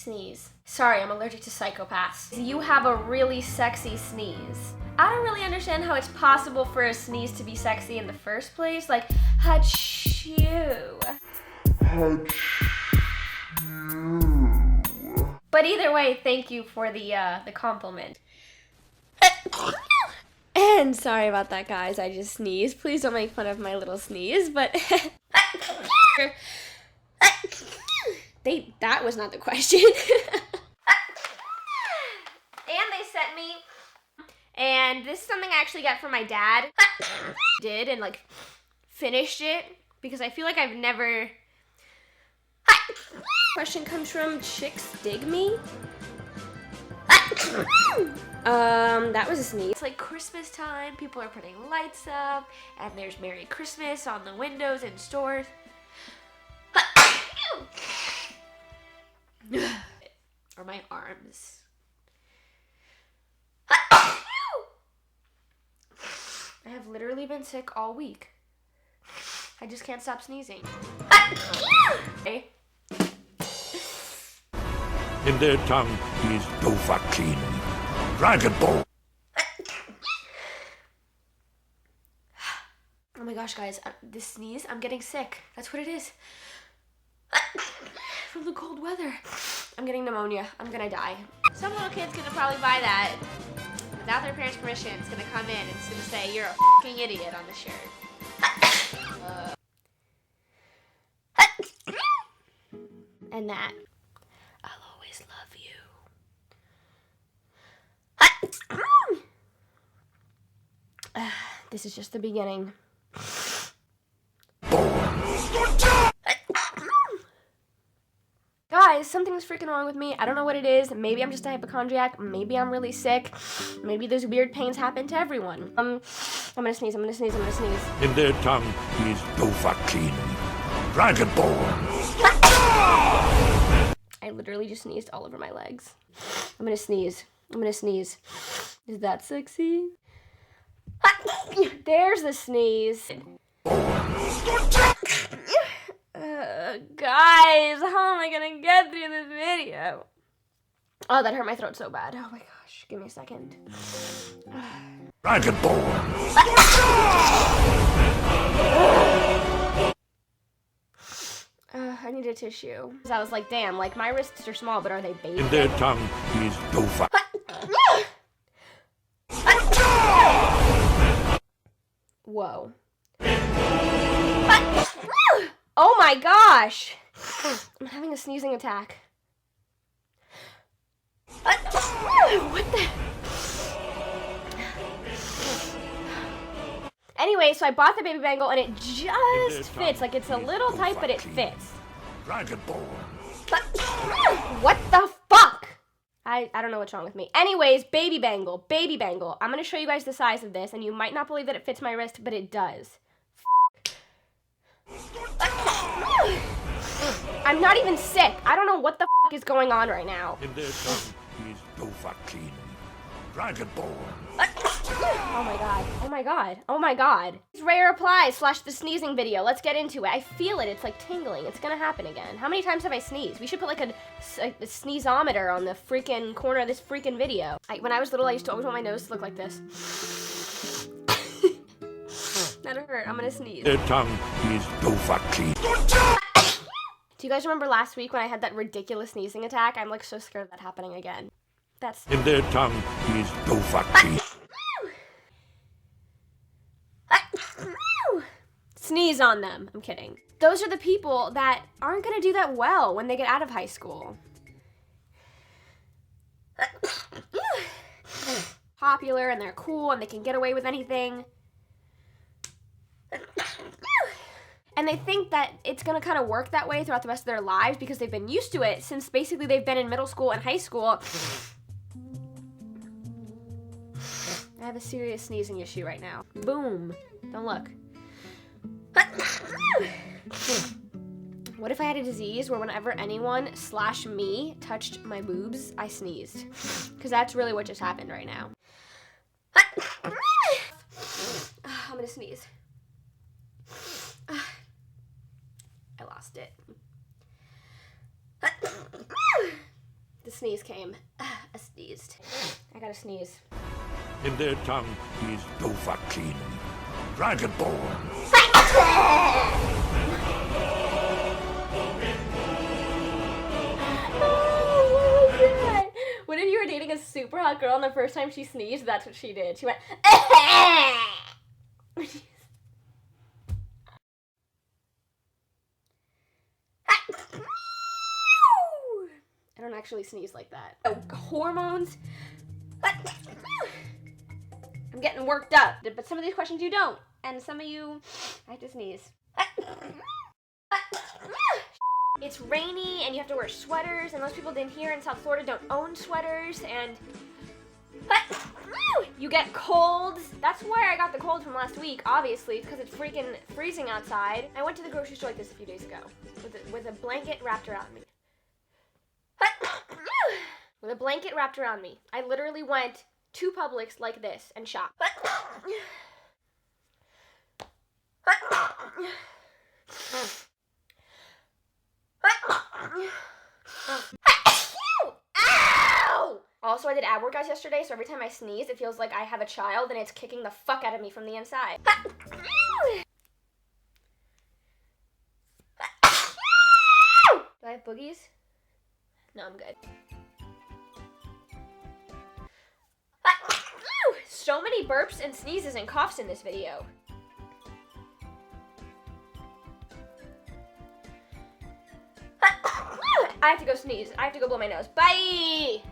Sneeze. Sorry, I'm allergic to psychopaths. You have a really sexy sneeze. I don't really understand how it's possible for a sneeze to be sexy in the first place. Like, achoo. But either way, thank you for the compliment. And sorry about that, guys. I just sneezed. Please don't make fun of my little sneeze, but that was not the question. And they sent me, and this is something I actually got from my dad. Did and like finished it because I feel like I've never. Question comes from Chicks Dig Me. That was a sneeze. It's like Christmas time, people are putting lights up, and there's Merry Christmas on the windows in stores. Or my arms. I have literally been sick all week. I just can't stop sneezing. Okay. In their tongue is Dovahkiin, Dragon Ball. Oh my gosh, guys, this sneeze, I'm getting sick. That's what it is. From the cold weather. I'm getting pneumonia. I'm gonna die. Some little kid's gonna probably buy that without their parents' permission. It's gonna come in and it's gonna say, "You're a fucking idiot" on the shirt. And that. I'll always love you. This is just the beginning. Guys, something's freaking wrong with me. I don't know what it is. Maybe I'm just a hypochondriac. Maybe I'm really sick. Maybe those weird pains happen to everyone. I'm gonna sneeze, I'm gonna sneeze, I'm gonna sneeze. In their tongue is Dovahkiin, Dragon Ball. I literally just sneezed all over my legs. I'm gonna sneeze. I'm gonna sneeze. Is that sexy? There's the sneeze. Guys, how am I gonna get through this video? Oh, that hurt my throat so bad. Oh my gosh, give me a second. Dragon Ball. I need a tissue. Cause I was like, damn, like my wrists are small, but are they big? In their tongue is Dovahkiin. Whoa. Oh my gosh! I'm having a sneezing attack. What the? Anyway, so I bought the baby bangle and it just fits. Like it's a little tight, but it fits. Dragon Ball. What the fuck? I don't know what's wrong with me. Anyways, baby bangle, baby bangle. I'm gonna show you guys the size of this, and you might not believe that it fits my wrist, but it does. I'm not even sick. I don't know what the fuck is going on right now. In their tongue is Dovahkiin, Dragon Ball. Oh my god. Oh my god. Oh my god. It's Raya replies / the sneezing video. Let's get into it. I feel it. It's like tingling. It's gonna happen again. How many times have I sneezed? We should put like a sneezometer on the freaking corner of this freaking video. When I was little, I used to always want my nose to look like this. That'll hurt. I'm gonna sneeze. Their tongue is Dovahkiin. Do you guys remember last week when I had that ridiculous sneezing attack? I'm like so scared of that happening again. That's. In their tongue is Dovahkiin. Sneeze on them. I'm kidding. Those are the people that aren't gonna do that well when they get out of high school. Popular and they're cool and they can get away with anything. And they think that it's gonna kind of work that way throughout the rest of their lives because they've been used to it since basically they've been in middle school and high school. I have a serious sneezing issue right now. Boom. Don't look. What if I had a disease where whenever anyone / me touched my boobs, I sneezed? Because that's really what just happened right now. I'm gonna sneeze. I lost it. sneeze came. I sneezed. I gotta sneeze. In their tongue, he's Dovahkiin, Dragonborn. What if you were dating a super hot girl and the first time she sneezed, that's what she did? She went, I don't actually sneeze like that. Oh, hormones. I'm getting worked up. But some of these questions you don't. And some of you, I have to sneeze. It's rainy and you have to wear sweaters, and most people in here in South Florida don't own sweaters, and you get colds. That's why I got the cold from last week, obviously, because it's freaking freezing outside. I went to the grocery store like this a few days ago with a blanket wrapped around me. With a blanket wrapped around me. I literally went to Publix like this and shopped. Ow! Also, I did ab workouts yesterday, so every time I sneeze, it feels like I have a child and it's kicking the fuck out of me from the inside. Do I have boogies? No, I'm good. So many burps and sneezes and coughs in this video. I have to go sneeze. I have to go blow my nose. Bye!